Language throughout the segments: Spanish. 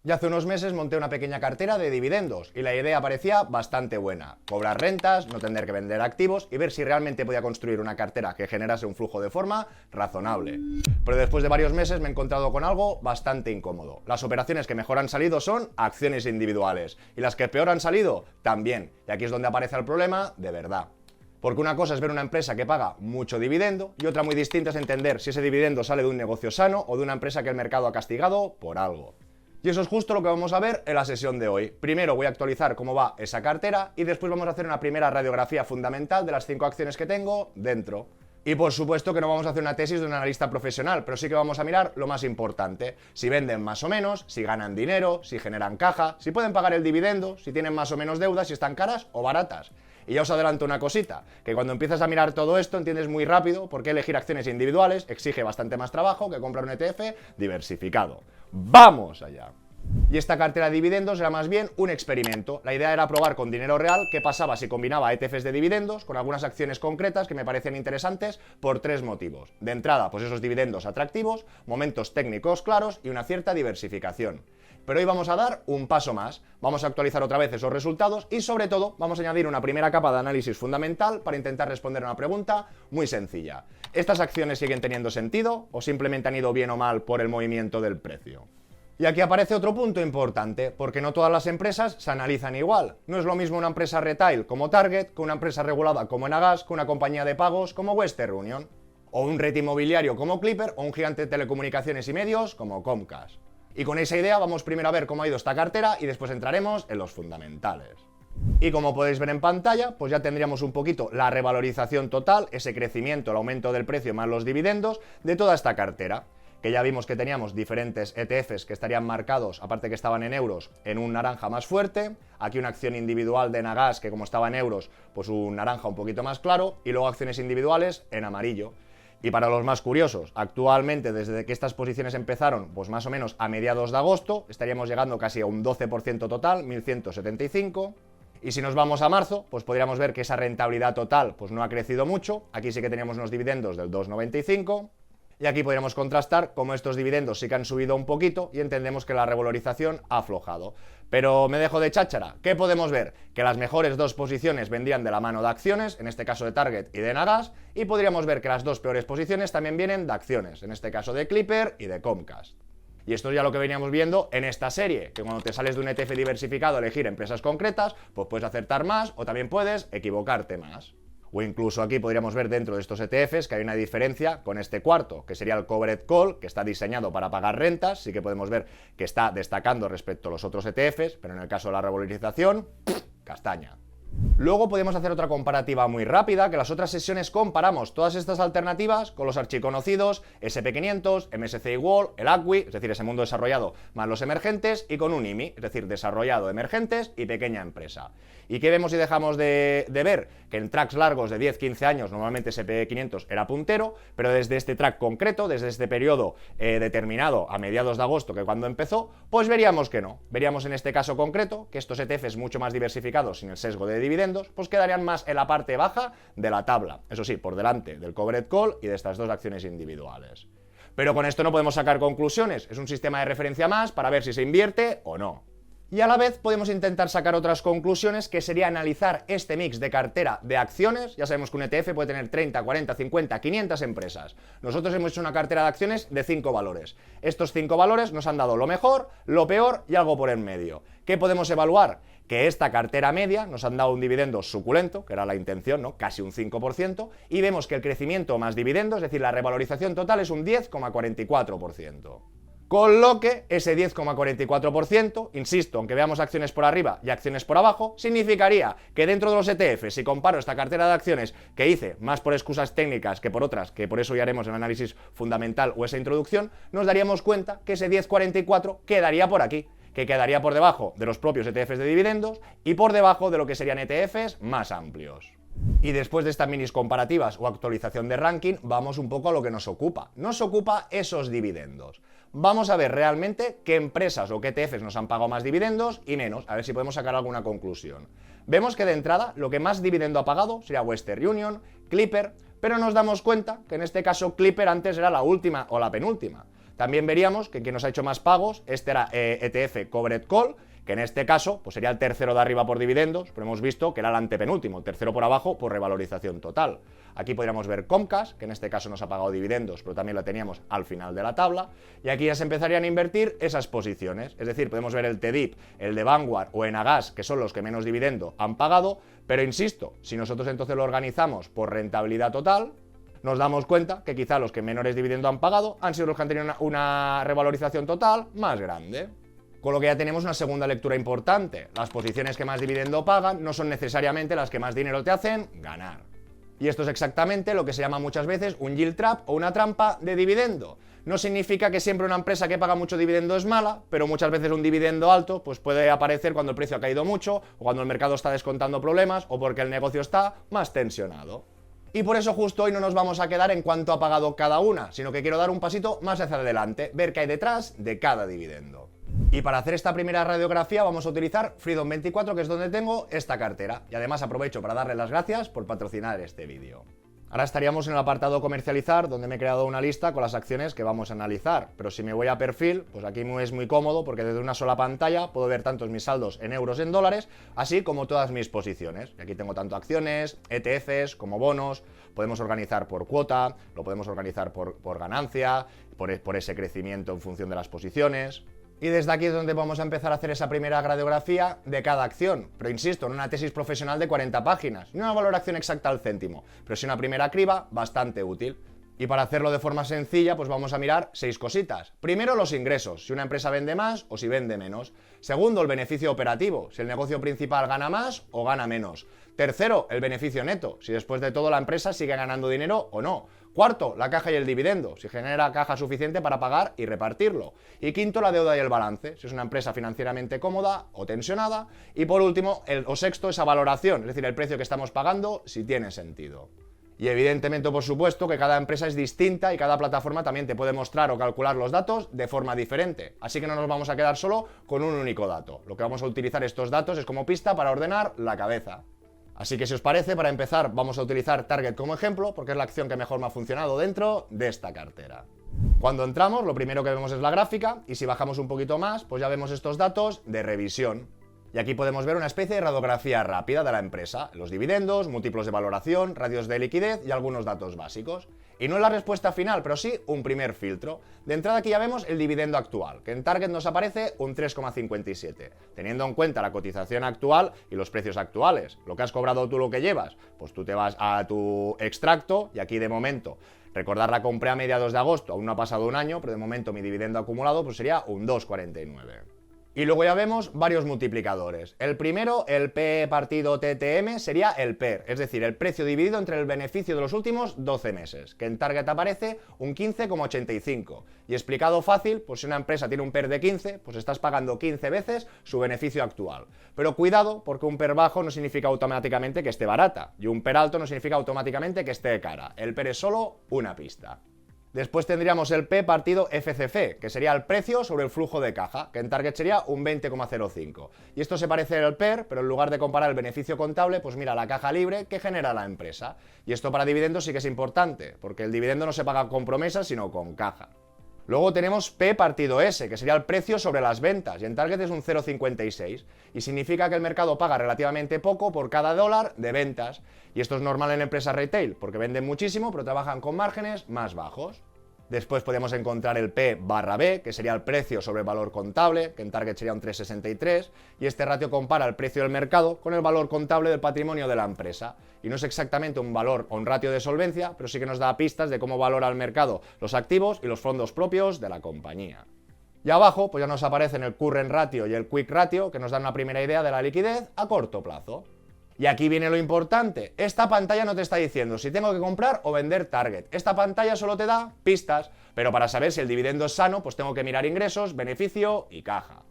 Y hace unos meses monté una pequeña cartera de dividendos y la idea parecía bastante buena. Cobrar rentas, no tener que vender activos y ver si realmente podía construir una cartera que generase un flujo de forma razonable. Pero después de varios meses me he encontrado con algo bastante incómodo. Las operaciones que mejor han salido son acciones individuales y las que peor han salido también. Y aquí es donde aparece el problema de verdad. Porque una cosa es ver una empresa que paga mucho dividendo y otra muy distinta es entender si ese dividendo sale de un negocio sano o de una empresa que el mercado ha castigado por algo. Y eso es justo lo que vamos a ver en la sesión de hoy. Primero voy a actualizar cómo va esa cartera y después vamos a hacer una primera radiografía fundamental de las 5 acciones que tengo dentro. Y por supuesto que no vamos a hacer una tesis de un analista profesional, pero sí que vamos a mirar lo más importante. Si venden más o menos, si ganan dinero, si generan caja, si pueden pagar el dividendo, si tienen más o menos deudas, si están caras o baratas. Y ya os adelanto una cosita, que cuando empiezas a mirar todo esto entiendes muy rápido por qué elegir acciones individuales exige bastante más trabajo que comprar un ETF diversificado. ¡Vamos allá! Y esta cartera de dividendos era más bien un experimento. La idea era probar con dinero real qué pasaba si combinaba ETFs de dividendos con algunas acciones concretas que me parecían interesantes por 3 motivos. De entrada, pues esos dividendos atractivos, momentos técnicos claros y una cierta diversificación. Pero hoy vamos a dar un paso más, vamos a actualizar otra vez esos resultados y sobre todo vamos a añadir una primera capa de análisis fundamental para intentar responder a una pregunta muy sencilla. ¿Estas acciones siguen teniendo sentido o simplemente han ido bien o mal por el movimiento del precio? Y aquí aparece otro punto importante, porque no todas las empresas se analizan igual. No es lo mismo una empresa retail como Target que una empresa regulada como Enagas, que una compañía de pagos como Western Union, o un red inmobiliario como Clipper o un gigante de telecomunicaciones y medios como Comcast. Y con esa idea vamos primero a ver cómo ha ido esta cartera y después entraremos en los fundamentales. Y como podéis ver en pantalla, pues ya tendríamos un poquito la revalorización total, ese crecimiento, el aumento del precio más los dividendos de toda esta cartera. Que ya vimos que teníamos diferentes ETFs que estarían marcados, aparte que estaban en euros, en un naranja más fuerte, aquí una acción individual de Enagas que como estaba en euros, pues un naranja un poquito más claro, y luego acciones individuales en amarillo. Y para los más curiosos, actualmente desde que estas posiciones empezaron, pues más o menos a mediados de agosto, estaríamos llegando casi a un 12% total, 1175. Y si nos vamos a marzo, pues podríamos ver que esa rentabilidad total pues no ha crecido mucho, aquí sí que teníamos unos dividendos del 2,95. Y aquí podríamos contrastar cómo estos dividendos sí que han subido un poquito y entendemos que la revalorización ha aflojado. Pero me dejo de cháchara. ¿Qué podemos ver? Que las mejores 2 posiciones vendrían de la mano de acciones, en este caso de Target y de Enagas, y podríamos ver que las 2 peores posiciones también vienen de acciones, en este caso de Clipper y de Comcast. Y esto es ya lo que veníamos viendo en esta serie, que cuando te sales de un ETF diversificado a elegir empresas concretas, pues puedes acertar más o también puedes equivocarte más. O incluso aquí podríamos ver dentro de estos ETFs que hay una diferencia con este cuarto, que sería el Covered Call, que está diseñado para pagar rentas, sí que podemos ver que está destacando respecto a los otros ETFs, pero en el caso de la revalorización, castaña. Luego podemos hacer otra comparativa muy rápida, que las otras sesiones comparamos todas estas alternativas con los archiconocidos SP500, MSCI World, el ACWI, es decir, ese mundo desarrollado más los emergentes, y con un IMI, es decir, desarrollado, emergentes y pequeña empresa. ¿Y qué vemos y dejamos de ver? Que en tracks largos de 10-15 años normalmente SP500 era puntero, pero desde este track concreto, desde este periodo determinado a mediados de agosto, que cuando empezó, pues veríamos que no. Veríamos en este caso concreto que estos ETFs mucho más diversificados sin el sesgo de dividendos, pues quedarían más en la parte baja de la tabla, eso sí, por delante del Covered Call y de estas 2 acciones individuales. Pero con esto no podemos sacar conclusiones, es un sistema de referencia más para ver si se invierte o no. Y a la vez podemos intentar sacar otras conclusiones, que sería analizar este mix de cartera de acciones. Ya sabemos que un ETF puede tener 30, 40, 50, 500 empresas. Nosotros hemos hecho una cartera de acciones de 5 valores. Estos 5 valores nos han dado lo mejor, lo peor y algo por en medio. ¿Qué podemos evaluar? Que esta cartera media nos han dado un dividendo suculento, que era la intención, ¿no? Casi un 5%, y vemos que el crecimiento más dividendos, es decir, la revalorización total es un 10,44%. Con lo que ese 10,44%, insisto, aunque veamos acciones por arriba y acciones por abajo, significaría que dentro de los ETFs, si comparo esta cartera de acciones que hice más por excusas técnicas que por otras, que por eso ya haremos el análisis fundamental o esa introducción, nos daríamos cuenta que ese 10,44 quedaría por aquí, que quedaría por debajo de los propios ETFs de dividendos y por debajo de lo que serían ETFs más amplios. Y después de estas minis comparativas o actualización de ranking, vamos un poco a lo que nos ocupa. Nos ocupa esos dividendos. Vamos a ver realmente qué empresas o qué ETFs nos han pagado más dividendos y menos, a ver si podemos sacar alguna conclusión. Vemos que de entrada lo que más dividendo ha pagado sería Western Union, Clipper, pero nos damos cuenta que en este caso Clipper antes era la última o la penúltima. También veríamos que quien nos ha hecho más pagos, este era ETF Covered Call, que en este caso pues sería el tercero de arriba por dividendos, pero hemos visto que era el antepenúltimo, el tercero por abajo por revalorización total. Aquí podríamos ver Comcast, que en este caso nos ha pagado dividendos, pero también la teníamos al final de la tabla, y aquí ya se empezarían a invertir esas posiciones, es decir, podemos ver el TDIP, el de Vanguard o Enagas, que son los que menos dividendo han pagado, pero insisto, si nosotros entonces lo organizamos por rentabilidad total, nos damos cuenta que quizá los que menores dividendo han pagado han sido los que han tenido una revalorización total más grande. Con lo que ya tenemos una segunda lectura importante. Las posiciones que más dividendo pagan no son necesariamente las que más dinero te hacen ganar. Y esto es exactamente lo que se llama muchas veces un yield trap o una trampa de dividendo. No significa que siempre una empresa que paga mucho dividendo es mala, pero muchas veces un dividendo alto pues puede aparecer cuando el precio ha caído mucho, o cuando el mercado está descontando problemas, o porque el negocio está más tensionado. Y por eso justo hoy no nos vamos a quedar en cuánto ha pagado cada una, sino que quiero dar un pasito más hacia adelante, ver qué hay detrás de cada dividendo. Y para hacer esta primera radiografía vamos a utilizar Freedom24, que es donde tengo esta cartera. Y además aprovecho para darle las gracias por patrocinar este vídeo. Ahora estaríamos en el apartado comercializar, donde me he creado una lista con las acciones que vamos a analizar. Pero si me voy a perfil, pues aquí es muy cómodo porque desde una sola pantalla puedo ver tantos mis saldos en euros, en dólares, así como todas mis posiciones. Y aquí tengo tanto acciones, ETFs, como bonos. Podemos organizar por cuota, lo podemos organizar por ganancia, por ese crecimiento en función de las posiciones. Y desde aquí es donde vamos a empezar a hacer esa primera radiografía de cada acción, pero insisto, en una tesis profesional de 40 páginas, no una valoración exacta al céntimo, pero sí una primera criba bastante útil. Y para hacerlo de forma sencilla, pues vamos a mirar 6 cositas. Primero, los ingresos, si una empresa vende más o si vende menos. Segundo, el beneficio operativo, si el negocio principal gana más o gana menos. Tercero, el beneficio neto, si después de todo la empresa sigue ganando dinero o no. Cuarto, la caja y el dividendo, si genera caja suficiente para pagar y repartirlo. Y quinto, la deuda y el balance, si es una empresa financieramente cómoda o tensionada. Y por último, o sexto, esa valoración, es decir, el precio que estamos pagando, si tiene sentido. Y evidentemente, por supuesto, que cada empresa es distinta y cada plataforma también te puede mostrar o calcular los datos de forma diferente. Así que no nos vamos a quedar solo con un único dato. Lo que vamos a utilizar estos datos es como pista para ordenar la cabeza. Así que si os parece, para empezar vamos a utilizar Target como ejemplo, porque es la acción que mejor me ha funcionado dentro de esta cartera. Cuando entramos, lo primero que vemos es la gráfica, y si bajamos un poquito más, pues ya vemos estos datos de revisión. Y aquí podemos ver una especie de radiografía rápida de la empresa, los dividendos, múltiplos de valoración, ratios de liquidez y algunos datos básicos. Y no es la respuesta final, pero sí un primer filtro. De entrada aquí ya vemos el dividendo actual, que en Target nos aparece un 3,57. Teniendo en cuenta la cotización actual y los precios actuales, lo que has cobrado tú, lo que llevas, pues tú te vas a tu extracto y aquí de momento, recordar, la compré a mediados de agosto, aún no ha pasado un año, pero de momento mi dividendo acumulado pues sería un 2,49. Y luego ya vemos varios multiplicadores. El primero, el P partido TTM, sería el PER, es decir, el precio dividido entre el beneficio de los últimos 12 meses, que en Target aparece un 15,85. Y explicado fácil, pues si una empresa tiene un PER de 15, pues estás pagando 15 veces su beneficio actual. Pero cuidado, porque un PER bajo no significa automáticamente que esté barata, y un PER alto no significa automáticamente que esté cara. El PER es solo una pista. Después tendríamos el P partido FCF, que sería el precio sobre el flujo de caja, que en Target sería un 20,05. Y esto se parece al PER, pero en lugar de comparar el beneficio contable, pues mira la caja libre que genera la empresa. Y esto para dividendos sí que es importante, porque el dividendo no se paga con promesas, sino con caja. Luego tenemos P partido S, que sería el precio sobre las ventas, y en Target es un 0,56, y significa que el mercado paga relativamente poco por cada dólar de ventas, y esto es normal en empresas retail, porque venden muchísimo, pero trabajan con márgenes más bajos. Después podemos encontrar el P barra B, que sería el precio sobre el valor contable, que en Target sería un 3,63, y este ratio compara el precio del mercado con el valor contable del patrimonio de la empresa. Y no es exactamente un valor o un ratio de solvencia, pero sí que nos da pistas de cómo valora el mercado los activos y los fondos propios de la compañía. Y abajo pues ya nos aparecen el current ratio y el quick ratio, que nos dan una primera idea de la liquidez a corto plazo. Y aquí viene lo importante, esta pantalla no te está diciendo si tengo que comprar o vender Target, esta pantalla solo te da pistas, pero para saber si el dividendo es sano, pues tengo que mirar ingresos, beneficio y caja.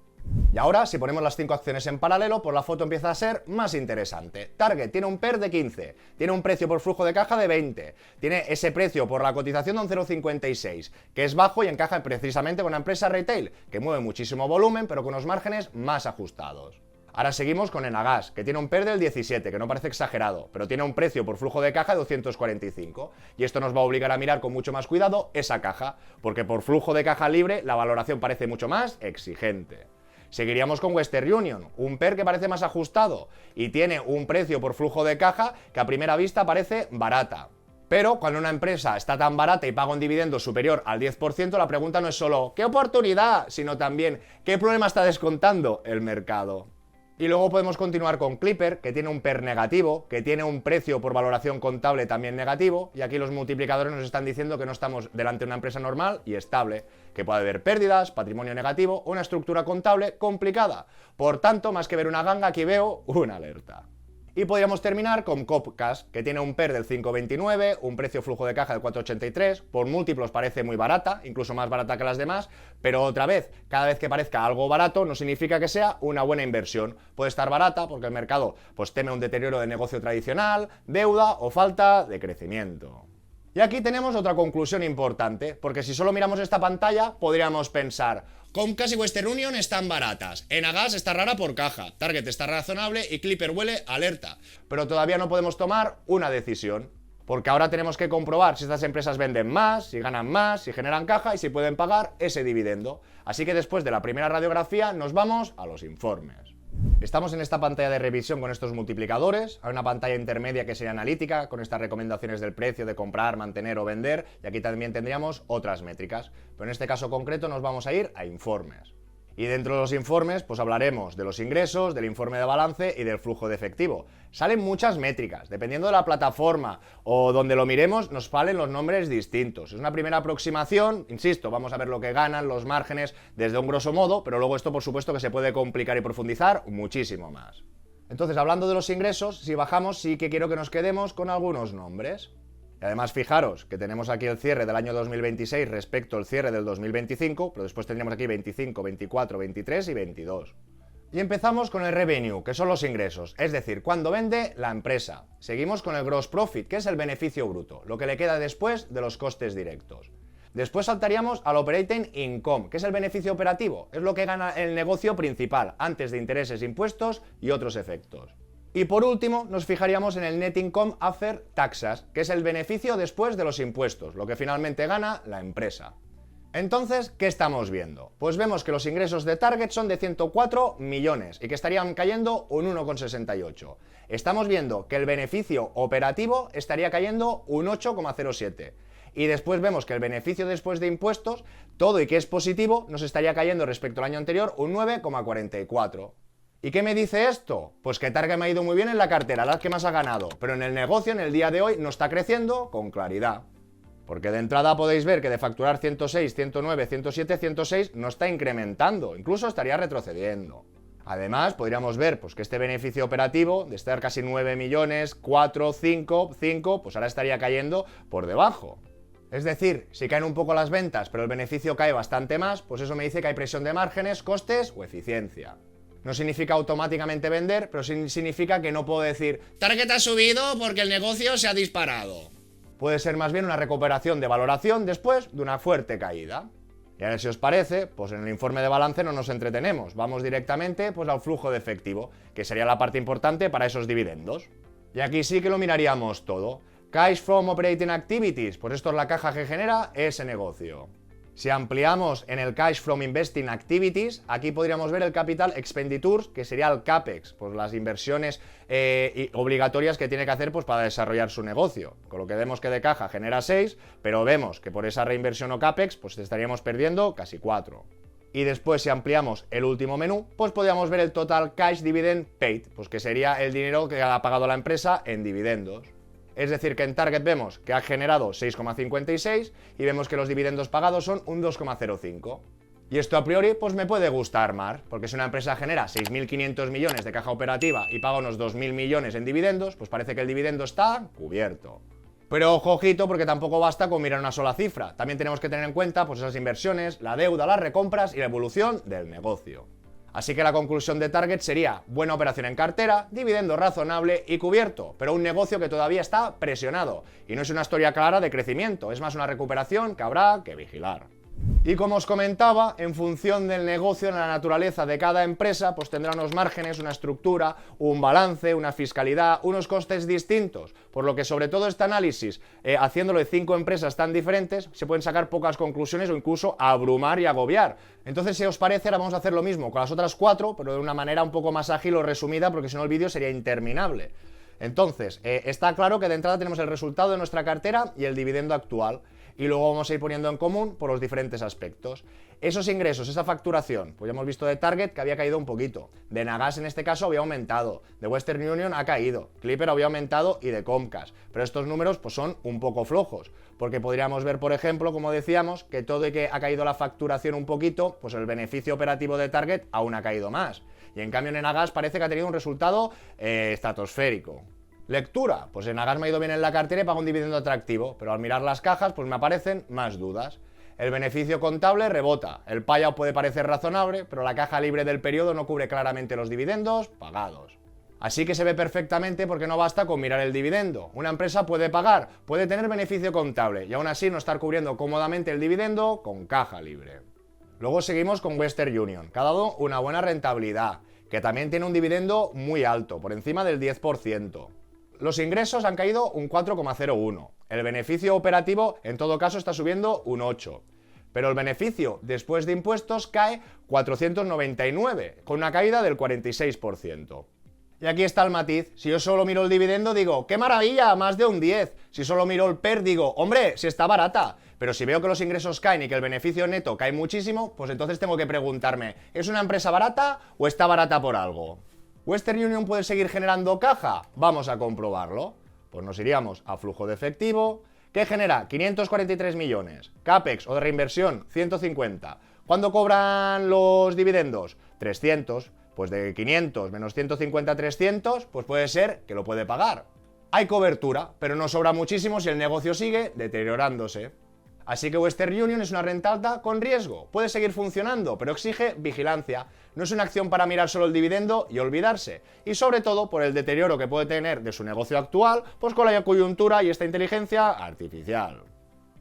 Y ahora, si ponemos las 5 acciones en paralelo, pues la foto empieza a ser más interesante. Target tiene un PER de 15, tiene un precio por flujo de caja de 20, tiene ese precio por la cotización de un 0,56, que es bajo y encaja precisamente con una empresa retail, que mueve muchísimo volumen, pero con unos márgenes más ajustados. Ahora seguimos con Enagas, que tiene un PER del 17, que no parece exagerado, pero tiene un precio por flujo de caja de 245. Y esto nos va a obligar a mirar con mucho más cuidado esa caja, porque por flujo de caja libre la valoración parece mucho más exigente. Seguiríamos con Western Union, un PER que parece más ajustado y tiene un precio por flujo de caja que a primera vista parece barata. Pero cuando una empresa está tan barata y paga un dividendo superior al 10%, la pregunta no es solo ¿qué oportunidad?, sino también ¿qué problema está descontando el mercado? Y luego podemos continuar con Clipper, que tiene un PER negativo, que tiene un precio por valoración contable también negativo, y aquí los multiplicadores nos están diciendo que no estamos delante de una empresa normal y estable, que puede haber pérdidas, patrimonio negativo o una estructura contable complicada. Por tanto, más que ver una ganga, aquí veo una alerta. Y podríamos terminar con Copcas, que tiene un PER del 5,29, un precio flujo de caja del 4,83, por múltiplos parece muy barata, incluso más barata que las demás, pero otra vez, cada vez que parezca algo barato no significa que sea una buena inversión. Puede estar barata porque el mercado pues teme un deterioro de negocio tradicional, deuda o falta de crecimiento. Y aquí tenemos otra conclusión importante, porque si solo miramos esta pantalla podríamos pensar Comcast y Western Union están baratas, Enagas está rara por caja, Target está razonable y Clipper huele alerta. Pero todavía no podemos tomar una decisión, porque ahora tenemos que comprobar si estas empresas venden más, si ganan más, si generan caja y si pueden pagar ese dividendo. Así que después de la primera radiografía nos vamos a los informes. Estamos en esta pantalla de revisión con estos multiplicadores, hay una pantalla intermedia que sería analítica, con estas recomendaciones del precio de comprar, mantener o vender, y aquí también tendríamos otras métricas, pero en este caso concreto nos vamos a ir a informes. Y dentro de los informes, pues hablaremos de los ingresos, del informe de balance y del flujo de efectivo. Salen muchas métricas, dependiendo de la plataforma o donde lo miremos, nos salen los nombres distintos. Es una primera aproximación, insisto, vamos a ver lo que ganan, los márgenes, desde un grosso modo, pero luego esto por supuesto que se puede complicar y profundizar muchísimo más. Entonces, hablando de los ingresos, si bajamos, sí que quiero que nos quedemos con algunos nombres. Y además fijaros que tenemos aquí el cierre del año 2026 respecto al cierre del 2025, pero después tendríamos aquí 25, 24, 23 y 22. Y empezamos con el revenue, que son los ingresos, es decir, cuando vende la empresa. Seguimos con el gross profit, que es el beneficio bruto, lo que le queda después de los costes directos. Después saltaríamos al operating income, que es el beneficio operativo, es lo que gana el negocio principal, antes de intereses, impuestos y otros efectos. Y por último, nos fijaríamos en el net income after taxes, que es el beneficio después de los impuestos, lo que finalmente gana la empresa. Entonces, ¿qué estamos viendo? Pues vemos que los ingresos de Target son de 104 millones y que estarían cayendo un 1,68. Estamos viendo que el beneficio operativo estaría cayendo un 8,07. Y después vemos que el beneficio después de impuestos, todo y que es positivo, nos estaría cayendo respecto al año anterior un 9,44. ¿Y qué me dice esto? Pues que Target me ha ido muy bien en la cartera, la que más ha ganado, pero en el negocio, en el día de hoy, no está creciendo con claridad. Porque de entrada podéis ver que de facturar 106, 109, 107, 106 no está incrementando, incluso estaría retrocediendo. Además, podríamos ver pues, que este beneficio operativo, de estar casi 9 millones, 4, 5, pues ahora estaría cayendo por debajo. Es decir, si caen un poco las ventas, pero el beneficio cae bastante más, pues eso me dice que hay presión de márgenes, costes o eficiencia. No significa automáticamente vender, pero sí significa que no puedo decir Target ha subido porque el negocio se ha disparado. Puede ser más bien una recuperación de valoración después de una fuerte caída. Y a ver si os parece, pues en el informe de balance no nos entretenemos, vamos directamente pues al flujo de efectivo, que sería la parte importante para esos dividendos. Y aquí sí que lo miraríamos todo. Cash from operating activities, pues esto es la caja que genera ese negocio. Si ampliamos en el Cash from Investing Activities, aquí podríamos ver el Capital Expenditures, que sería el CAPEX, pues las inversiones obligatorias que tiene que hacer pues, para desarrollar su negocio. Con lo que vemos que de caja genera 6, pero vemos que por esa reinversión o CAPEX pues estaríamos perdiendo casi 4. Y después, si ampliamos el último menú, pues podríamos ver el Total Cash Dividend Paid, pues que sería el dinero que ha pagado la empresa en dividendos. Es decir, que en Target vemos que ha generado 6,56 y vemos que los dividendos pagados son un 2,05. Y esto a priori pues me puede gustar más, porque si una empresa genera 6.500 millones de caja operativa y paga unos 2.000 millones en dividendos, pues parece que el dividendo está cubierto. Pero ojo, ojito, porque tampoco basta con mirar una sola cifra. También tenemos que tener en cuenta pues esas inversiones, la deuda, las recompras y la evolución del negocio. Así que la conclusión de Target sería buena operación en cartera, dividendo razonable y cubierto, pero un negocio que todavía está presionado y no es una historia clara de crecimiento, es más una recuperación que habrá que vigilar. Y como os comentaba, en función del negocio, en la naturaleza de cada empresa, pues tendrá unos márgenes, una estructura, un balance, una fiscalidad, unos costes distintos. Por lo que sobre todo este análisis, haciéndolo de 5 empresas tan diferentes, se pueden sacar pocas conclusiones o incluso abrumar y agobiar. Entonces, si os parece, ahora vamos a hacer lo mismo con las otras 4, pero de una manera un poco más ágil o resumida, porque si no el vídeo sería interminable. Entonces, está claro que de entrada tenemos el resultado de nuestra cartera y el dividendo actual. Y luego vamos a ir poniendo en común por los diferentes aspectos. Esos ingresos, esa facturación, pues ya hemos visto de Target que había caído un poquito, de Nagas en este caso había aumentado, de Western Union ha caído, Clipper había aumentado y de Comcast, pero estos números pues son un poco flojos, porque podríamos ver, por ejemplo, como decíamos, que todo y que ha caído la facturación un poquito, pues el beneficio operativo de Target aún ha caído más, y en cambio en Nagas parece que ha tenido un resultado estratosférico. Lectura, pues en Nagas me ha ido bien en la cartera y paga un dividendo atractivo, pero al mirar las cajas pues me aparecen más dudas. El beneficio contable rebota, el payout puede parecer razonable, pero la caja libre del periodo no cubre claramente los dividendos pagados. Así que se ve perfectamente porque no basta con mirar el dividendo. Una empresa puede pagar, puede tener beneficio contable y aún así no estar cubriendo cómodamente el dividendo con caja libre. Luego seguimos con Western Union, que ha dado una buena rentabilidad, que también tiene un dividendo muy alto, por encima del 10%. Los ingresos han caído un 4,01. El beneficio operativo, en todo caso, está subiendo un 8. Pero el beneficio después de impuestos cae 499, con una caída del 46%. Y aquí está el matiz. Si yo solo miro el dividendo, digo, ¡qué maravilla! Más de un 10. Si solo miro el PER, digo, ¡hombre! Si está barata. Pero si veo que los ingresos caen y que el beneficio neto cae muchísimo, pues entonces tengo que preguntarme, ¿es una empresa barata o está barata por algo? ¿Western Union puede seguir generando caja? Vamos a comprobarlo. Pues nos iríamos a flujo de efectivo, que genera 543 millones, CAPEX o de reinversión 150. ¿Cuándo cobran los dividendos? 300. Pues de 500 menos 150 300, pues puede ser que lo puede pagar. Hay cobertura, pero no sobra muchísimo si el negocio sigue deteriorándose. Así que Western Union es una renta alta con riesgo. Puede seguir funcionando, pero exige vigilancia. No es una acción para mirar solo el dividendo y olvidarse. Y sobre todo por el deterioro que puede tener de su negocio actual, pues con la coyuntura y esta inteligencia artificial.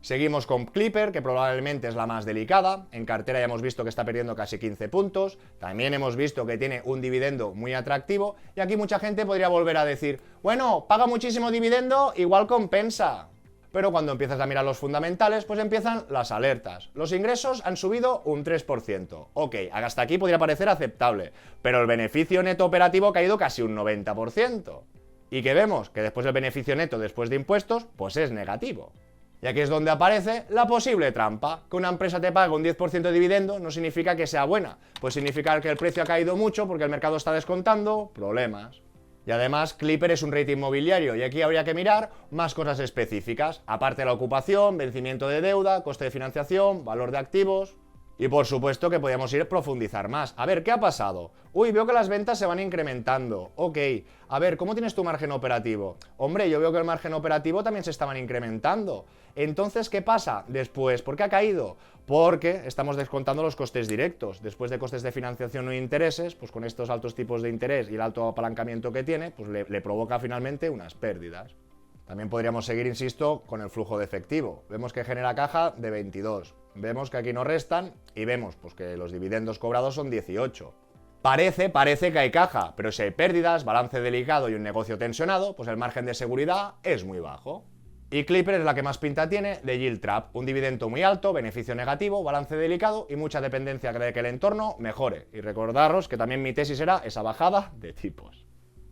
Seguimos con Clipper, que probablemente es la más delicada. En cartera ya hemos visto que está perdiendo casi 15 puntos. También hemos visto que tiene un dividendo muy atractivo. Y aquí mucha gente podría volver a decir, bueno, paga muchísimo dividendo, igual compensa. Pero cuando empiezas a mirar los fundamentales, pues empiezan las alertas. Los ingresos han subido un 3%. Ok, hasta aquí podría parecer aceptable, pero el beneficio neto operativo ha caído casi un 90%. Y que vemos que después el beneficio neto después de impuestos, pues es negativo. Y aquí es donde aparece la posible trampa. Que una empresa te pague un 10% de dividendo no significa que sea buena, pues significa que el precio ha caído mucho porque el mercado está descontando problemas. Y además, Clipper es un rating inmobiliario y aquí habría que mirar más cosas específicas, aparte de la ocupación, vencimiento de deuda, coste de financiación, valor de activos. Y por supuesto que podríamos ir a profundizar más. A ver, ¿qué ha pasado? Uy, veo que las ventas se van incrementando. Ok, a ver, ¿cómo tienes tu margen operativo? Hombre, yo veo que el margen operativo también se estaban incrementando. Entonces, ¿qué pasa después? ¿Por qué ha caído? Porque estamos descontando los costes directos. Después de costes de financiación o intereses, pues con estos altos tipos de interés y el alto apalancamiento que tiene, pues le provoca finalmente unas pérdidas. También podríamos seguir, insisto, con el flujo de efectivo. Vemos que genera caja de 22. Vemos que aquí nos restan y vemos pues, que los dividendos cobrados son 18. Parece que hay caja, pero si hay pérdidas, balance delicado y un negocio tensionado, pues el margen de seguridad es muy bajo. Y Clipper es la que más pinta tiene de yield trap, un dividendo muy alto, beneficio negativo, balance delicado y mucha dependencia de que el entorno mejore. Y recordaros que también mi tesis era esa bajada de tipos.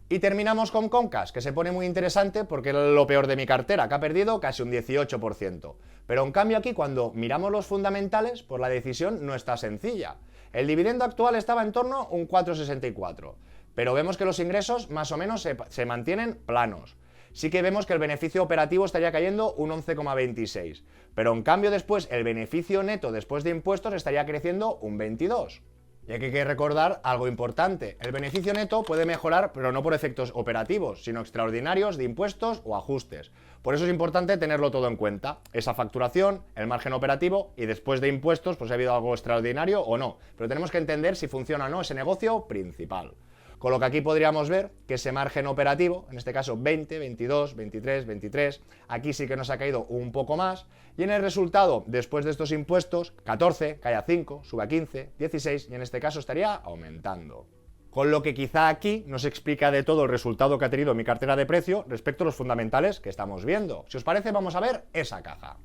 Y terminamos con Comcast, que se pone muy interesante porque es lo peor de mi cartera, que ha perdido casi un 18%. Pero en cambio aquí, cuando miramos los fundamentales, pues la decisión no está sencilla. El dividendo actual estaba en torno a un 4,64, pero vemos que los ingresos más o menos se mantienen planos. Sí que vemos que el beneficio operativo estaría cayendo un 11,26, pero en cambio después el beneficio neto después de impuestos estaría creciendo un 22. Y aquí hay que recordar algo importante, el beneficio neto puede mejorar pero no por efectos operativos, sino extraordinarios de impuestos o ajustes. Por eso es importante tenerlo todo en cuenta, esa facturación, el margen operativo y después de impuestos pues ha habido algo extraordinario o no, pero tenemos que entender si funciona o no ese negocio principal. Con lo que aquí podríamos ver que ese margen operativo, en este caso 20, 22, 23, 23, aquí sí que nos ha caído un poco más, y en el resultado, después de estos impuestos, 14, cae a 5, sube a 15, 16, y en este caso estaría aumentando. Con lo que quizá aquí nos explica de todo el resultado que ha tenido mi cartera de precio respecto a los fundamentales que estamos viendo. Si os parece, vamos a ver esa caja.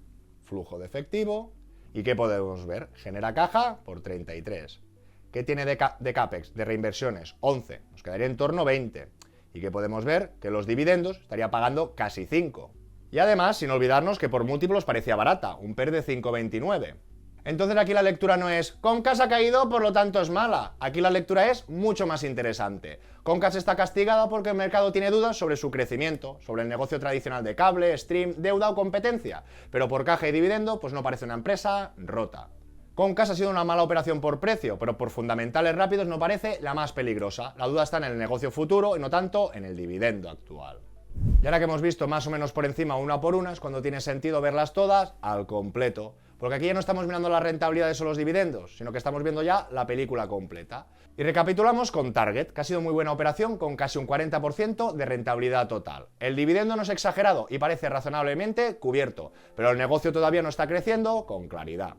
Flujo de efectivo, ¿y qué podemos ver? Genera caja por 33. ¿Qué tiene de CAPEX, de reinversiones? 11. Nos quedaría en torno a 20. ¿Y qué podemos ver? Que los dividendos estaría pagando casi 5. Y además, sin olvidarnos que por múltiplos parecía barata, un PER de 5,29. Entonces aquí la lectura no es Comcast ha caído, por lo tanto es mala. Aquí la lectura es mucho más interesante. Comcast está castigada porque el mercado tiene dudas sobre su crecimiento, sobre el negocio tradicional de cable, stream, deuda o competencia. Pero por caja y dividendo, pues no parece una empresa rota. Comcast ha sido una mala operación por precio, pero por fundamentales rápidos no parece la más peligrosa. La duda está en el negocio futuro y no tanto en el dividendo actual. Y ahora que hemos visto más o menos por encima una por una, es cuando tiene sentido verlas todas al completo. Porque aquí ya no estamos mirando las rentabilidades o los dividendos, sino que estamos viendo ya la película completa. Y recapitulamos con Target, que ha sido muy buena operación con casi un 40% de rentabilidad total. El dividendo no es exagerado y parece razonablemente cubierto, pero el negocio todavía no está creciendo con claridad.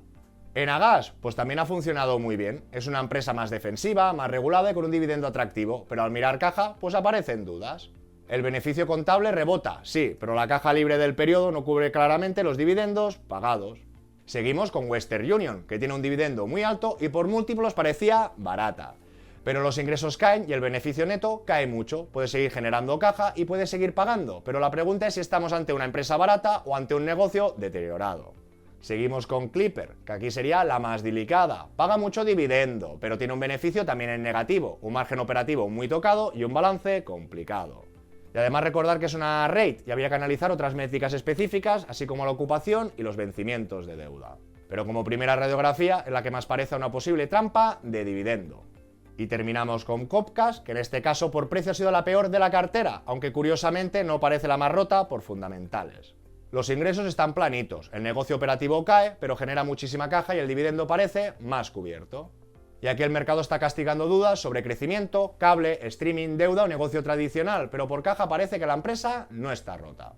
Enagas, pues también ha funcionado muy bien. Es una empresa más defensiva, más regulada y con un dividendo atractivo, pero al mirar caja, pues aparecen dudas. El beneficio contable rebota, sí, pero la caja libre del periodo no cubre claramente los dividendos pagados. Seguimos con Western Union, que tiene un dividendo muy alto y por múltiplos parecía barata. Pero los ingresos caen y el beneficio neto cae mucho, puede seguir generando caja y puede seguir pagando, pero la pregunta es si estamos ante una empresa barata o ante un negocio deteriorado. Seguimos con Clipper, que aquí sería la más delicada. Paga mucho dividendo, pero tiene un beneficio también en negativo, un margen operativo muy tocado y un balance complicado. Y además recordar que es una rate y habría que analizar otras métricas específicas, así como la ocupación y los vencimientos de deuda. Pero como primera radiografía es la que más parece a una posible trampa de dividendo. Y terminamos con Comcast, que en este caso por precio ha sido la peor de la cartera, aunque curiosamente no parece la más rota por fundamentales. Los ingresos están planitos, el negocio operativo cae, pero genera muchísima caja y el dividendo parece más cubierto. Y aquí el mercado está castigando dudas sobre crecimiento, cable, streaming, deuda o negocio tradicional, pero por caja parece que la empresa no está rota.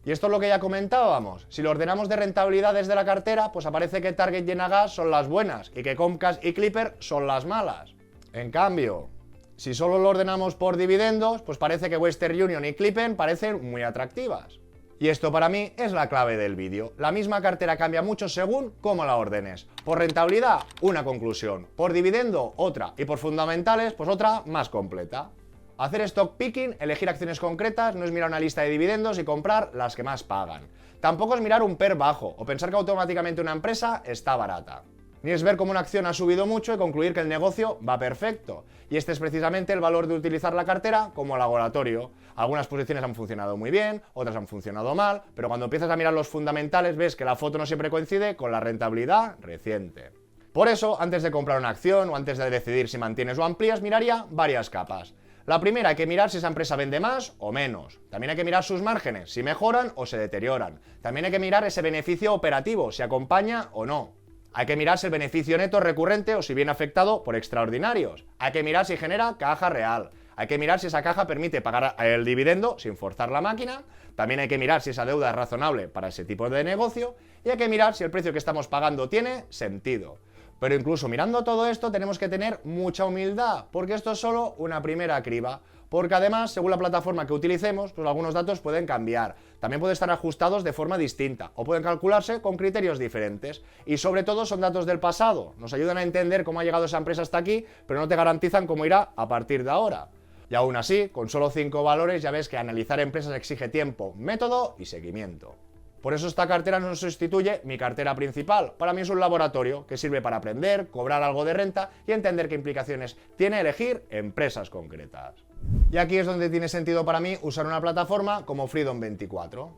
Y esto es lo que ya comentábamos, si lo ordenamos de rentabilidades de la cartera, pues aparece que Target y Enagas son las buenas y que Comcast y Clipper son las malas. En cambio, si solo lo ordenamos por dividendos, pues parece que Western Union y Clipper parecen muy atractivas. Y esto para mí es la clave del vídeo. La misma cartera cambia mucho según cómo la ordenes. Por rentabilidad, una conclusión. Por dividendo, otra. Y por fundamentales, pues otra más completa. Hacer stock picking, elegir acciones concretas, no es mirar una lista de dividendos y comprar las que más pagan. Tampoco es mirar un PER bajo o pensar que automáticamente una empresa está barata. Ni es ver cómo una acción ha subido mucho y concluir que el negocio va perfecto. Y este es precisamente el valor de utilizar la cartera como laboratorio. Algunas posiciones han funcionado muy bien, otras han funcionado mal, pero cuando empiezas a mirar los fundamentales ves que la foto no siempre coincide con la rentabilidad reciente. Por eso, antes de comprar una acción o antes de decidir si mantienes o amplías, miraría varias capas. La primera, hay que mirar si esa empresa vende más o menos. También hay que mirar sus márgenes, si mejoran o se deterioran. También hay que mirar ese beneficio operativo, si acompaña o no. Hay que mirar si el beneficio neto es recurrente o si viene afectado por extraordinarios. Hay que mirar si genera caja real. Hay que mirar si esa caja permite pagar el dividendo sin forzar la máquina. También hay que mirar si esa deuda es razonable para ese tipo de negocio. Y hay que mirar si el precio que estamos pagando tiene sentido. Pero incluso mirando todo esto tenemos que tener mucha humildad, porque esto es solo una primera criba. Porque además, según la plataforma que utilicemos, pues algunos datos pueden cambiar. También pueden estar ajustados de forma distinta o pueden calcularse con criterios diferentes. Y sobre todo son datos del pasado. Nos ayudan a entender cómo ha llegado esa empresa hasta aquí, pero no te garantizan cómo irá a partir de ahora. Y aún así, con solo 5 valores ya ves que analizar empresas exige tiempo, método y seguimiento. Por eso esta cartera no sustituye mi cartera principal. Para mí es un laboratorio que sirve para aprender, cobrar algo de renta y entender qué implicaciones tiene elegir empresas concretas. Y aquí es donde tiene sentido para mí usar una plataforma como Freedom24.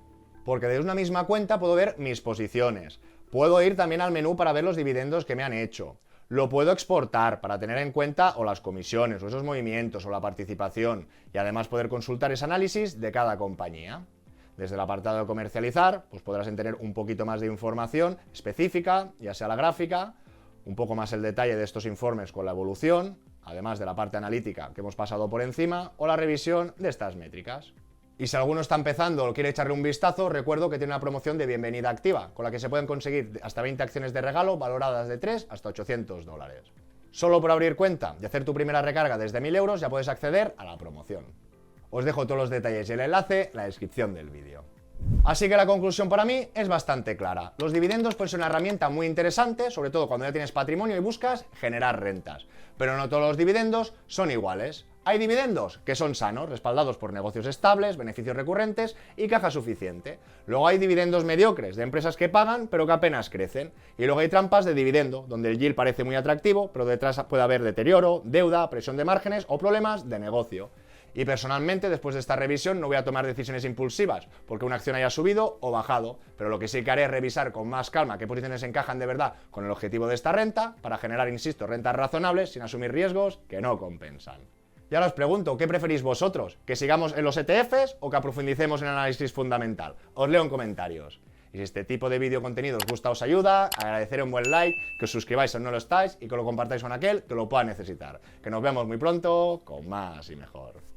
Porque desde una misma cuenta puedo ver mis posiciones. Puedo ir también al menú para ver los dividendos que me han hecho. Lo puedo exportar para tener en cuenta o las comisiones, o esos movimientos, o la participación. Y además poder consultar ese análisis de cada compañía. Desde el apartado de comercializar, pues podrás tener un poquito más de información específica, ya sea la gráfica, un poco más el detalle de estos informes con la evolución, además de la parte analítica que hemos pasado por encima, o la revisión de estas métricas. Y si alguno está empezando o quiere echarle un vistazo, recuerdo que tiene una promoción de bienvenida activa, con la que se pueden conseguir hasta 20 acciones de regalo valoradas de 3 hasta $800. Solo por abrir cuenta y hacer tu primera recarga desde 1.000 euros ya puedes acceder a la promoción. Os dejo todos los detalles y el enlace en la descripción del vídeo. Así que la conclusión para mí es bastante clara. Los dividendos pueden ser una herramienta muy interesante, sobre todo cuando ya tienes patrimonio y buscas generar rentas. Pero no todos los dividendos son iguales. Hay dividendos que son sanos, respaldados por negocios estables, beneficios recurrentes y caja suficiente. Luego hay dividendos mediocres, de empresas que pagan pero que apenas crecen. Y luego hay trampas de dividendo, donde el yield parece muy atractivo, pero detrás puede haber deterioro, deuda, presión de márgenes o problemas de negocio. Y personalmente, después de esta revisión, no voy a tomar decisiones impulsivas, porque una acción haya subido o bajado, pero lo que sí que haré es revisar con más calma qué posiciones encajan de verdad con el objetivo de esta renta, para generar, insisto, rentas razonables sin asumir riesgos que no compensan. Y ahora os pregunto, ¿qué preferís vosotros? ¿Que sigamos en los ETFs o que aprofundicemos en análisis fundamental? Os leo en comentarios. Y si este tipo de vídeo contenido os gusta o os ayuda, agradeceré un buen like, que os suscribáis si no lo estáis y que lo compartáis con aquel que lo pueda necesitar. Que nos vemos muy pronto con más y mejor.